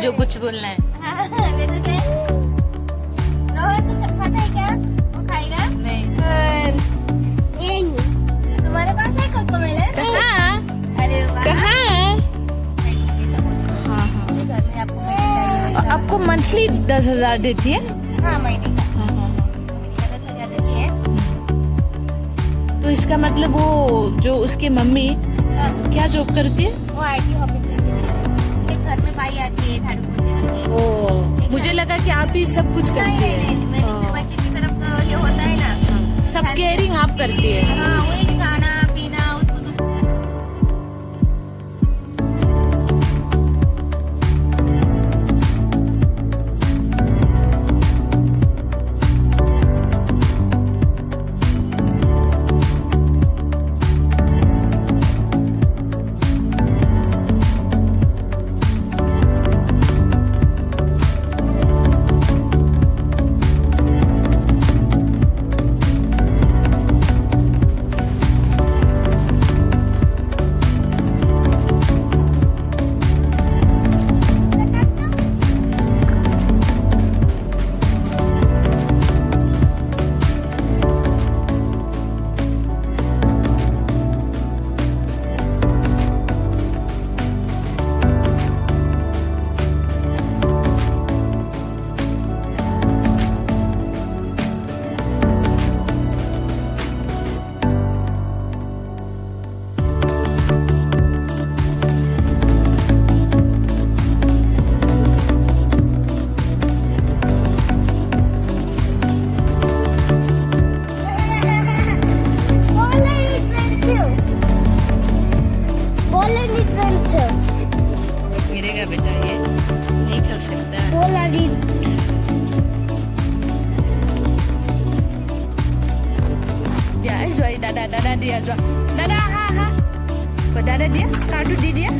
जो कुछ बोलना है। हाँ, वे तो क्या रोहन तू खाता है क्या? वो खाएगा? नहीं। तुम्हारे पास है कोकोमेलन? कहाँ? अरे वाह। कहाँ? हाँ हाँ। घर में आपको कैसे चाहिए वैसा? आपको मंथली 10,000 देती है? हाँ, महीने का हाँ हाँ हाँ। 10,000 देती है। तो इसका मतलब वो जो उसकी मम्मी हाँ, क्या जॉब करती है? वो IT ऑफिस में देती है। एक घर में बाई आती है झाड़ू पोछे के लिए। ओ, मुझे लगा कि आप ही सब कुछ नहीं करती नहीं है। नहीं, मैंने फिर बच्चे की तरफ ये होता है ना। सब केयरिंग आप करती है। हाँ, वही खाना पीना उसको तो गिरेगा बेटा, ये नहीं खेल सकता है। Dia Joy, dadah dia Joy. Dadah, ha ha. Kau dadah dia? Kado di dia?